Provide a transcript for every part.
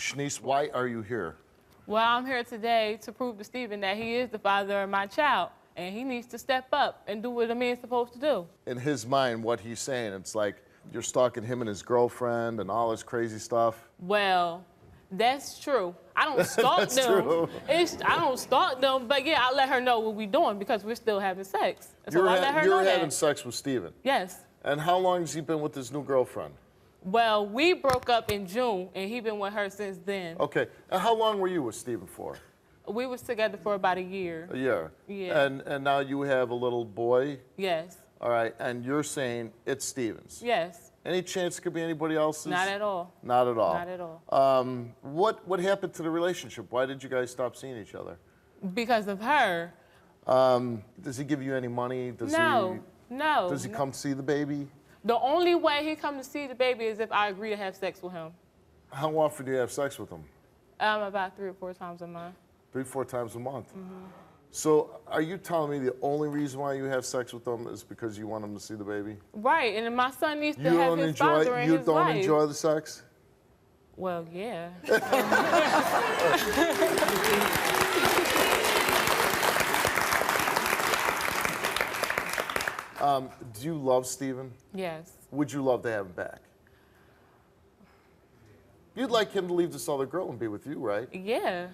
Shaniece, why are you here? Well, I'm here today to prove to Steven that he is the father of my child, and he needs to step up and do what a man's supposed to do. In his mind, what he's saying, it's like you're stalking him and his girlfriend and all this crazy stuff. Well, that's true. I don't stalk That's them. true. I don't stalk them, but yeah, I let her know what we're doing because we're still having sex. So I let her know You're that. having sex with Steven? Yes. And how long has he been with his new girlfriend? Well, we broke up in June, and he's been with her since then. Okay. And how long were you with Steven for? We was together for about a year. A year? Yeah. And now you have a little boy? Yes. All right. And you're saying it's Steven's? Yes. Any chance it could be anybody else's? Not at all. Not at all? Not at all. What happened to the relationship? Why did you guys stop seeing each other? Because of her. Does he give you any money? No. Does he come see the baby? The only way he come to see the baby is if I agree to have sex with him. How often do you have sex with him? About 3 or 4 times a month. 3 or 4 times a month? Mm-hmm. So are you telling me the only reason why you have sex with them is because you want him to see the baby? Right, and my son needs to have his father and his wife. You don't enjoy the sex? Well, yeah. Do you love Steven? Yes. Would you love to have him back? You'd like him to leave this other girl and be with you, right? Yeah.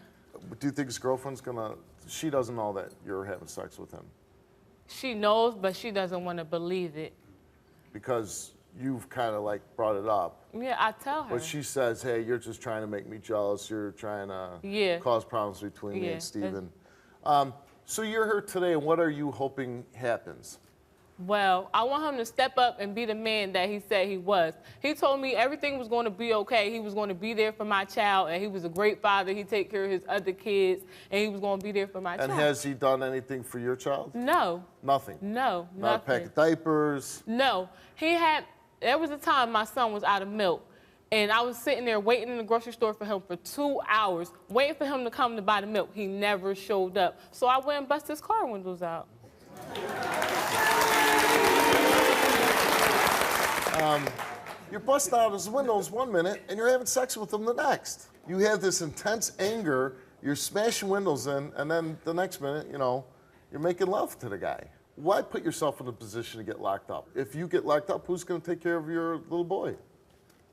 Do you think his girlfriend's gonna... She doesn't know that you're having sex with him? She knows, but she doesn't want to believe it. Because you've kind of like brought it up. Yeah, I tell her. But she says, hey, you're just trying to make me jealous. You're trying to cause problems between me and Steven. So you're here today, and what are you hoping happens? Well, I want him to step up and be the man that he said he was. He told me everything was going to be okay. He was going to be there for my child, and he was a great father. He'd take care of his other kids, and he was going to be there for my child. And has he done anything for your child? No. Nothing? No, Not a pack of diapers? No. There was a time my son was out of milk, and I was sitting there waiting in the grocery store for him for 2 hours, waiting for him to come to buy the milk. He never showed up. So I went and busted his car windows out. You're busting out his windows 1 minute, and you're having sex with him the next. You have this intense anger, you're smashing windows in, and then the next minute, you know, you're making love to the guy. Why put yourself in a position to get locked up? If you get locked up, who's going to take care of your little boy?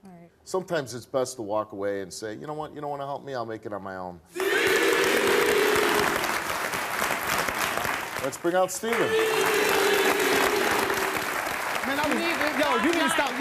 All right. Sometimes it's best to walk away and say, you know what, you don't want to help me, I'll make it on my own. Let's bring out Steven. Man, yo, you need to stop.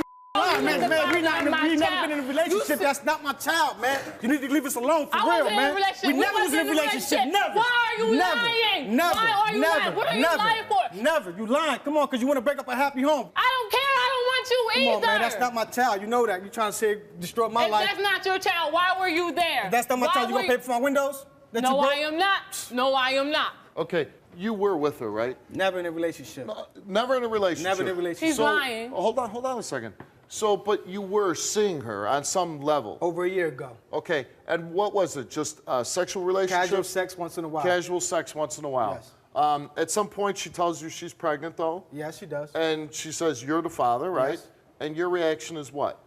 Man, we never been in a relationship. That's not my child, man. You need to leave us alone for real, man. We never was in a relationship. Never. Why are you lying? Never. Why are you lying? What are you lying for? Never. You lying. Come on, because you want to break up a happy home. I don't care. I don't want you either. Come on, man. That's not my child. You know that. You're trying to say destroy my life. If that's not your child, why were you there? If that's not my child, you going to pay for my windows? No, I am not. No, I am not. Okay, you were with her, right? Never in a relationship. No, never in a relationship. Never in a relationship. He's lying. Hold on a second. So, but you were seeing her on some level. Over a year ago. Okay, and what was it? Just a sexual relationship? Casual sex once in a while. Casual sex once in a while. Yes. At some point, she tells you she's pregnant, though. Yes, she does. And she says you're the father, right? Yes. And your reaction is what?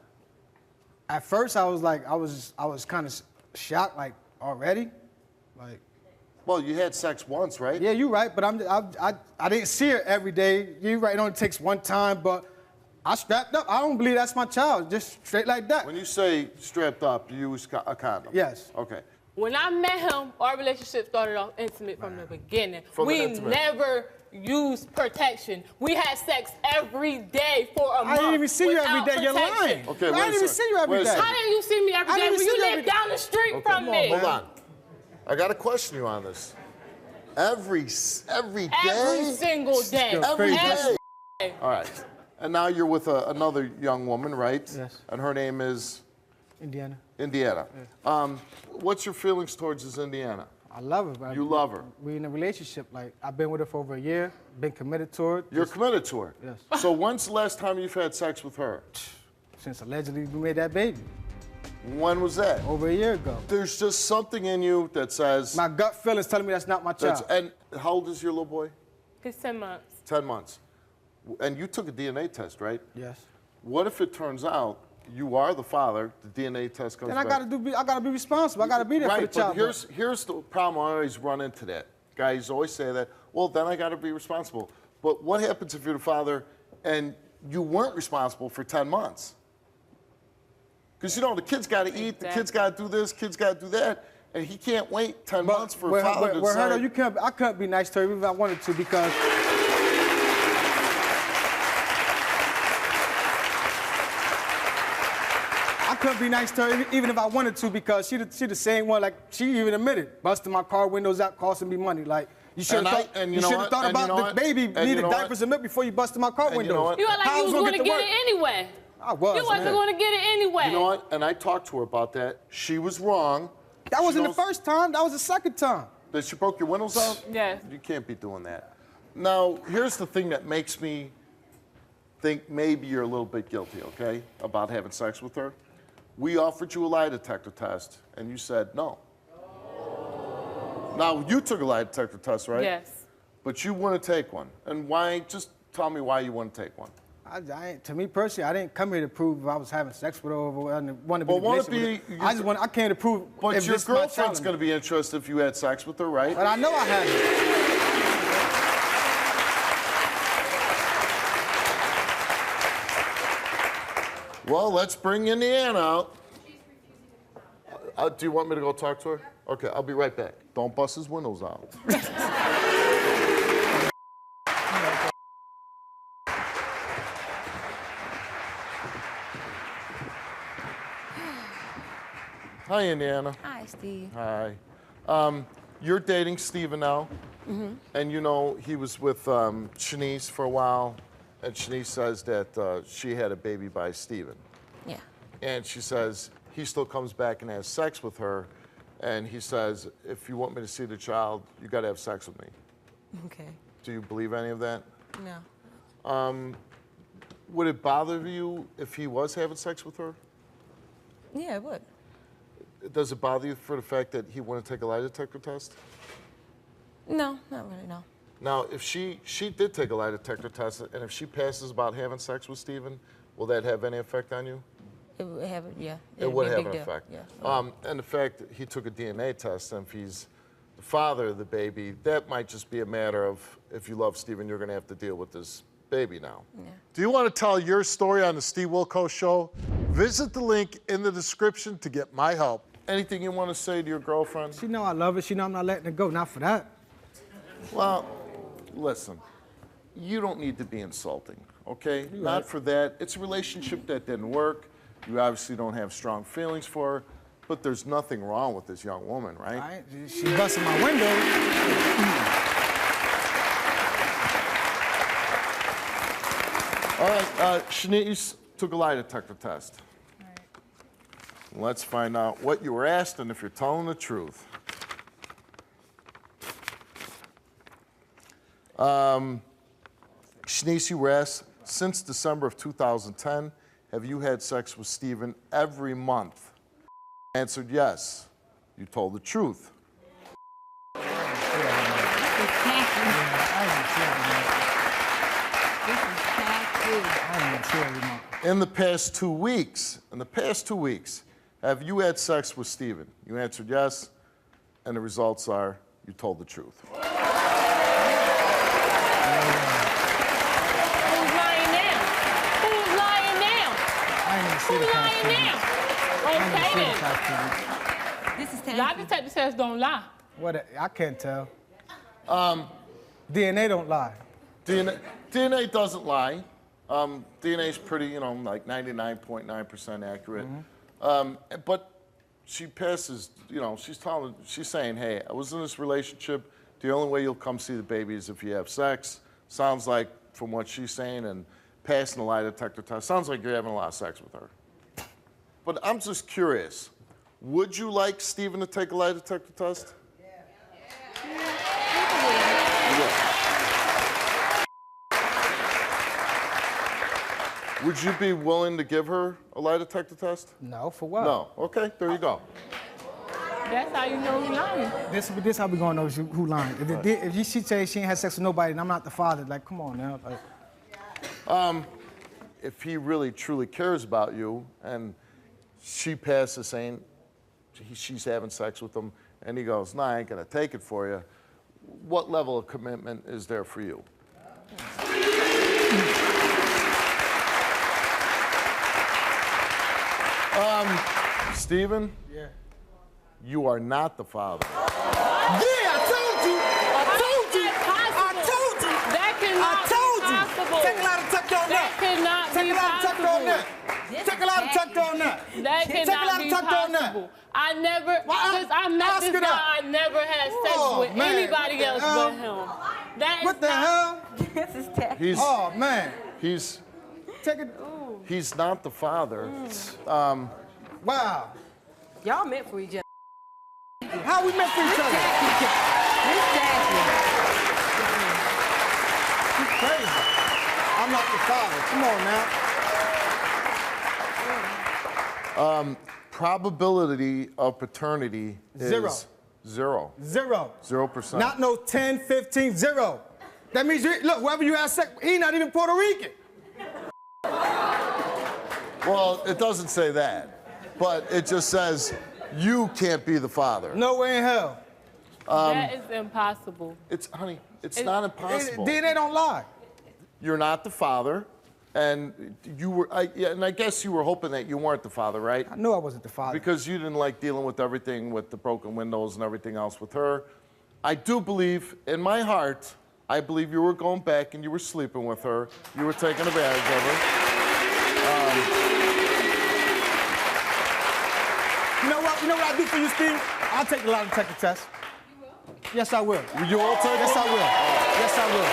At first, I was like, I was kind of shocked, like already, like. Well, you had sex once, right? Yeah, you're right, but I didn't see her every day. You're right, it only takes one time, but I strapped up. I don't believe that's my child, just straight like that. When you say strapped up, you use a condom? Yes. Okay. When I met him, our relationship started off intimate from the beginning. We never used protection. We had sex every day for a month. I didn't even see you every day. You're lying. Okay, I didn't even see you every day. How didn't you see me every day when you lived down the street from me? Hold on. I got to question you on this. Every day? Every single day. Every day? All right. And now you're with another young woman, right? Yes. And her name is? Indiana. Indiana. Yeah. What's your feelings towards this Indiana? I love her. But you love her? We're in a relationship. Like, I've been with her for over a year, been committed to her. You're committed to her? Yes. So when's the last time you've had sex with her? Since allegedly we made that baby. When was that? Over a year ago. There's just something in you that says... My gut feeling's telling me that's not my child. And how old is your little boy? He's 10 months. 10 months. And you took a DNA test, right? Yes. What if it turns out you are the father. The DNA test comes back. And I gotta be responsible. I gotta be there for the child. Right, but here's the problem. I always run into that. Guys always say that. Well, then I gotta be responsible. But what happens if you're the father and you weren't responsible for 10 months? Because you know the kid's got to eat, the kid's got to do this, kid's got to do that, and he can't wait 10 months for a father to decide. I couldn't be nice to her even if I wanted to because. I couldn't be nice to her even if I wanted to because she the same one, like she even admitted, busting my car windows out, costing me money. Like, you should have thought about the baby needed diapers and milk before you busted my car windows. You act like you was going to get it anyway. I was. You wasn't going to get it anyway. You know what? And I talked to her about that. She was wrong. That wasn't the first time. That was the second time. That she broke your windows out? Yes. You can't be doing that. Now, here's the thing that makes me think maybe you're a little bit guilty, okay, about having sex with her. We offered you a lie detector test, and you said no. Now, you took a lie detector test, right? Yes. But you want to take one. And why? Just tell me why you want to take one. To me personally, I didn't come here to prove if I was having sex with her or want to be. I came to prove. But your girlfriend's going to be interested if you had sex with her, right? But I know I haven't. Well, let's bring Indiana out. Do you want me to go talk to her? Okay, I'll be right back. Don't bust his windows out. Hi, Indiana. Hi, Steve. Hi. You're dating Steven now, and you know he was with Shaniece for a while, and Shaniece says that she had a baby by Steven. Yeah. And she says he still comes back and has sex with her, and he says, if you want me to see the child, you got to have sex with me. Okay. Do you believe any of that? No. Would it bother you if he was having sex with her? Yeah, it would. Does it bother you for the fact that he wouldn't take a lie detector test? No, not really, no. Now, if she did take a lie detector test, and if she passes about having sex with Steven, will that have any effect on you? It would have, yeah. It would have an deal. effect. Yeah. And the fact that he took a DNA test, and if he's the father of the baby, that might just be a matter of if you love Steven, you're going to have to deal with this baby now. Yeah. Do you want to tell your story on the Steve Wilkos Show? Visit the link in the description to get my help. Anything you want to say to your girlfriend? She know I love her. She know I'm not letting her go. Not for that. Well, listen, you don't need to be insulting, okay? You're Not right. for that. It's a relationship that didn't work. You obviously don't have strong feelings for her, but there's nothing wrong with this young woman, right? She busted my window. All right, Shaniece took a lie detector test. Let's find out what you were asked and if you're telling the truth. Shaniece, you were asked, since December of 2010, have you had sex with Steven every month? Answered yes. You told the truth. In the past 2 weeks, have you had sex with Steven? You answered yes, and the results are you told the truth. Who's lying now? Who's lying now? Who's lying now? Okay then. This is Lie detector tests don't lie. What? I can't tell. DNA don't lie. DNA doesn't lie. DNA is pretty, you know, like 99.9% accurate. But she passes, you know, she's saying, hey, I was in this relationship. The only way you'll come see the baby is if you have sex. Sounds like, from what she's saying, and passing the lie detector test, sounds like you're having a lot of sex with her. But I'm just curious, would you like Steven to take a lie detector test? Yeah. Would you be willing to give her a lie detector test? No, for what? No. Okay, there you go. That's how you know you're lying. This how we gonna know who lying. If she says she ain't had sex with nobody and I'm not the father, like, come on now. Like. if he really truly cares about you and she passes saying she's having sex with him and he goes, no, I ain't gonna take it for you, what level of commitment is there for you? Stephen? Yeah. You are not the father. Yeah, I told you. I told you. I told you. That cannot be possible. Take a lot of tucked on that. That cannot be possible. Take a lot of tucked on that. That cannot be possible. I never, since I met this guy, I never had sex with anybody else but him. That is what the hell? This is tacky. Oh, man. He's Take it. He's not the father. Wow. Y'all meant for each other. How we meant for each other? This tacky. He's crazy. I'm not the father. Come on now. Probability of paternity is zero. 0%. Not no 10, 15, 0. That means, look, whoever you have sex with, he not even Puerto Rican. Well, it doesn't say that, but it just says you can't be the father. No way in hell. That is impossible. Honey, it's not impossible. DNA don't lie. You're not the father, and you were. And I guess you were hoping that you weren't the father, right? I knew I wasn't the father. Because you didn't like dealing with everything, with the broken windows and everything else with her. I do believe, in my heart, I believe you were going back and you were sleeping with her. You were taking advantage of her. You know what I do for you, Steve? I'll take the lie detector test. Yes, I will. You all take it? Yes, I will. Yes, I will.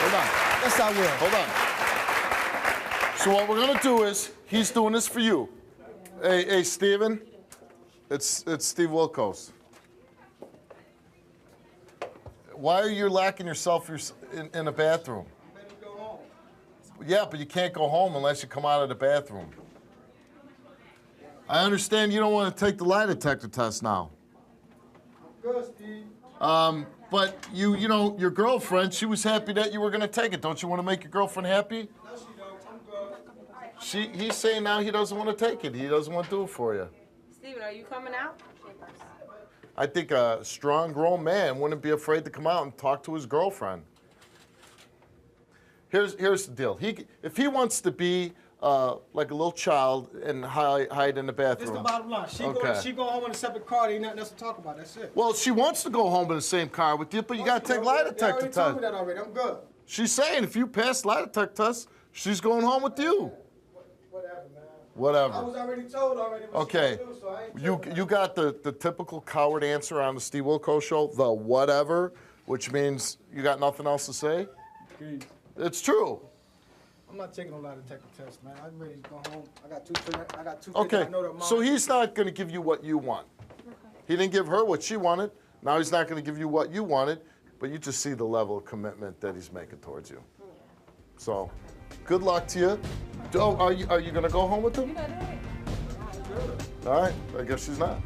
Hold on. Yes, I will. Hold on. So what we're gonna do is, he's doing this for you. Hey, Steven, it's Steve Wilkos. Why are you locking yourself in a bathroom? Yeah, but you can't go home unless you come out of the bathroom. I understand you don't want to take the lie detector test now. Good, Steve. But you know, your girlfriend, she was happy that you were going to take it. Don't you want to make your girlfriend happy? No, she don't. I'm good. He's saying now he doesn't want to take it. He doesn't want to do it for you. Steven, are you coming out? I think a strong, grown man wouldn't be afraid to come out and talk to his girlfriend. Here's the deal. If he wants to be like a little child and hide in the bathroom. This is the bottom line. She go home in a separate car. There ain't nothing else to talk about. That's it. Well, she wants to go home in the same car with you, but you got to take lie detector already test. told me that already. I'm good. She's saying if you pass lie detector test, she's going home with you. Whatever, man. Whatever. I was already told already what Okay. she gonna do, so I ain't You got the typical coward answer on the Steve Wilkos show, the whatever, which means you got nothing else to say? Peace. It's true. I'm not taking a lie detector test, man. I'm ready to go home. I got two. Okay, I know that mom. so he's not going to give you what you want. He didn't give her what she wanted. Now he's not going to give you what you wanted, but you just see the level of commitment that he's making towards you. So, good luck to you. Are you going to go home with him? All right, I guess she's not.